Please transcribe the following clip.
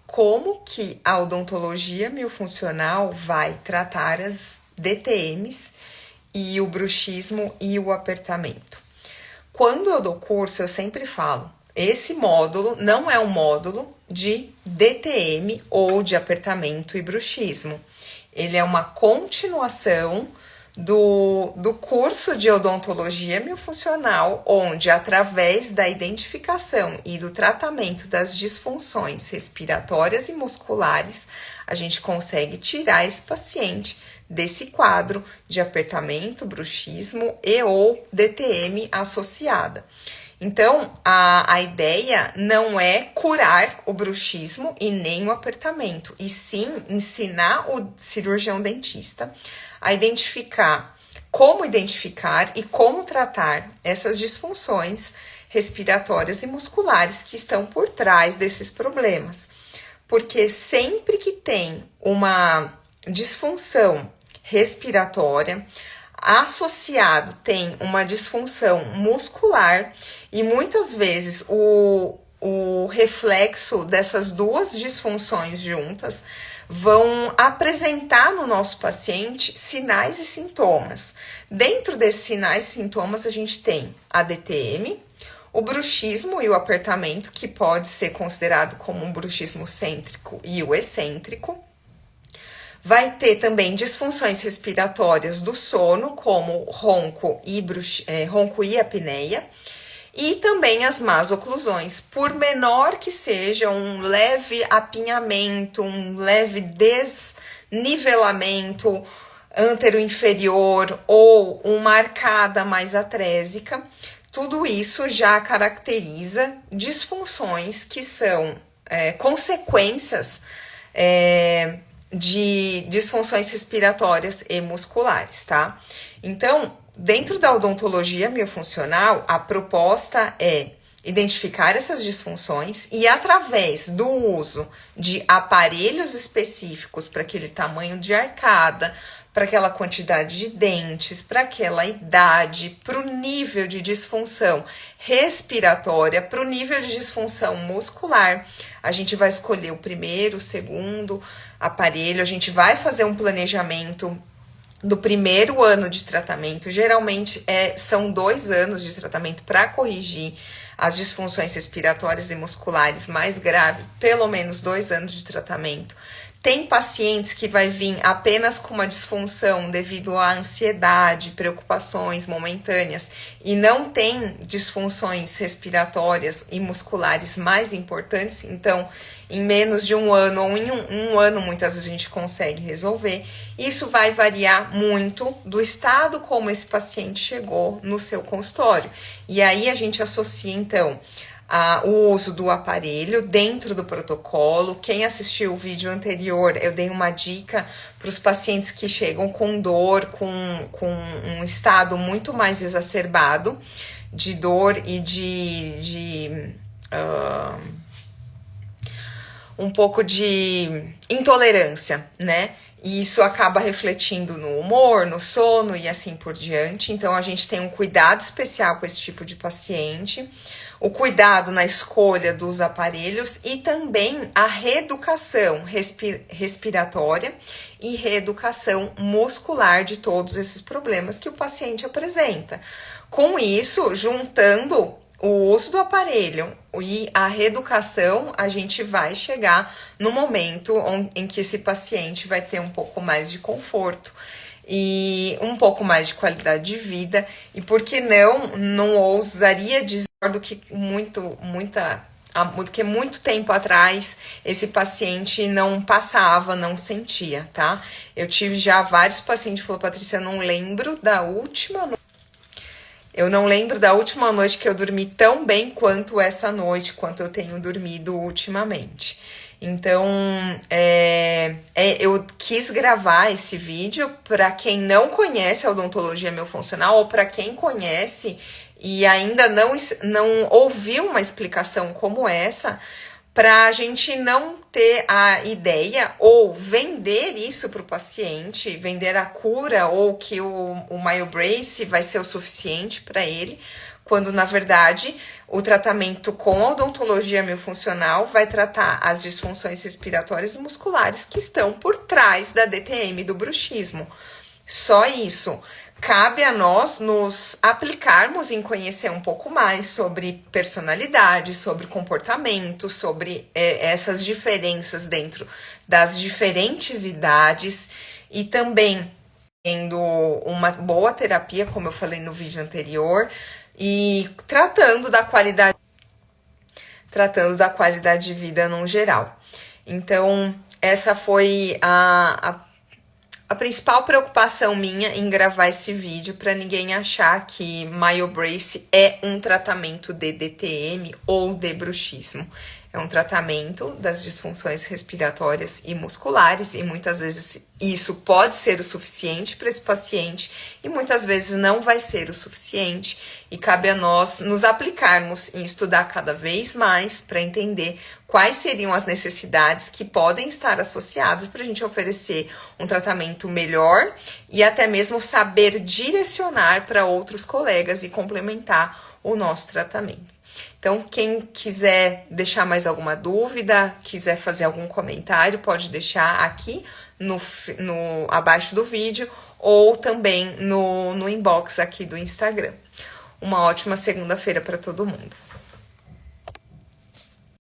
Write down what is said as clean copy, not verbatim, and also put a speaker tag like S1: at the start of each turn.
S1: Como que a odontologia miofuncional vai tratar as DTMs e o bruxismo e o apertamento? Quando eu dou curso, eu sempre falo, esse módulo não é um módulo de DTM ou de apertamento e bruxismo. Ele é uma continuação do curso de odontologia miofuncional, onde através da identificação e do tratamento das disfunções respiratórias e musculares, a gente consegue tirar esse paciente desse quadro de apertamento, bruxismo e ou DTM associada. Então, a ideia não é curar o bruxismo e nem o apertamento, e sim ensinar o cirurgião dentista a identificar e como tratar essas disfunções respiratórias e musculares que estão por trás desses problemas. Porque sempre que tem uma disfunção respiratória, associado tem uma disfunção muscular e muitas vezes o reflexo dessas duas disfunções juntas vão apresentar no nosso paciente sinais e sintomas. Dentro desses sinais e sintomas a gente tem a DTM, o bruxismo e o apertamento, que pode ser considerado como um bruxismo cêntrico e o excêntrico. Vai ter também disfunções respiratórias do sono, como ronco e apneia. E também as más oclusões, por menor que seja um leve apinhamento, um leve desnivelamento antero-inferior ou uma arcada mais atrésica, tudo isso já caracteriza disfunções que são consequências de disfunções respiratórias e musculares, tá? Então, dentro da odontologia miofuncional, a proposta é identificar essas disfunções e, através do uso de aparelhos específicos para aquele tamanho de arcada, para aquela quantidade de dentes, para aquela idade, para o nível de disfunção respiratória, para o nível de disfunção muscular, a gente vai escolher o primeiro, o segundo aparelho, a gente vai fazer um planejamento do primeiro ano de tratamento. Geralmente são 2 anos de tratamento para corrigir as disfunções respiratórias e musculares mais graves, pelo menos 2 anos de tratamento. Tem pacientes que vai vir apenas com uma disfunção devido à ansiedade, preocupações momentâneas e não tem disfunções respiratórias e musculares mais importantes, então em menos de 1 ano ou em um ano muitas vezes a gente consegue resolver. Isso vai variar muito do estado como esse paciente chegou no seu consultório. E aí a gente associa então o uso do aparelho dentro do protocolo. Quem assistiu o vídeo anterior, eu dei uma dica para os pacientes que chegam com dor, com um estado muito mais exacerbado de dor e de um pouco de intolerância, né? E isso acaba refletindo no humor, no sono e assim por diante. Então, a gente tem um cuidado especial com esse tipo de paciente, o cuidado na escolha dos aparelhos e também a reeducação respiratória e reeducação muscular de todos esses problemas que o paciente apresenta. Com isso, juntando o uso do aparelho e a reeducação, a gente vai chegar no momento em que esse paciente vai ter um pouco mais de conforto e um pouco mais de qualidade de vida. E por que não ousaria dizer do que muito tempo atrás esse paciente não passava, não sentia, tá? Eu tive já vários pacientes que falaram: Patrícia, eu não lembro da última noite que eu dormi tão bem quanto essa noite, quanto eu tenho dormido ultimamente. Então, eu quis gravar esse vídeo para quem não conhece a odontologia miofuncional ou para quem conhece e ainda não ouviu uma explicação como essa, para a gente não ter a ideia ou vender isso para o paciente, vender a cura ou que o MyoBrace vai ser o suficiente para ele, quando na verdade o tratamento com a odontologia miofuncional vai tratar as disfunções respiratórias e musculares que estão por trás da DTM do bruxismo. Só isso. Cabe a nós nos aplicarmos em conhecer um pouco mais sobre personalidade, sobre comportamento, sobre essas diferenças dentro das diferentes idades e também tendo uma boa terapia, como eu falei no vídeo anterior, e tratando da qualidade de vida no geral. Então, essa foi a principal preocupação minha em gravar esse vídeo, para ninguém achar que MyoBrace é um tratamento de DTM ou de bruxismo. É um tratamento das disfunções respiratórias e musculares, e muitas vezes isso pode ser o suficiente para esse paciente e muitas vezes não vai ser o suficiente, e cabe a nós nos aplicarmos em estudar cada vez mais para entender quais seriam as necessidades que podem estar associadas para a gente oferecer um tratamento melhor e até mesmo saber direcionar para outros colegas e complementar o nosso tratamento. Então, quem quiser deixar mais alguma dúvida, quiser fazer algum comentário, pode deixar aqui abaixo do vídeo ou também no inbox aqui do Instagram. Uma ótima segunda-feira para todo mundo.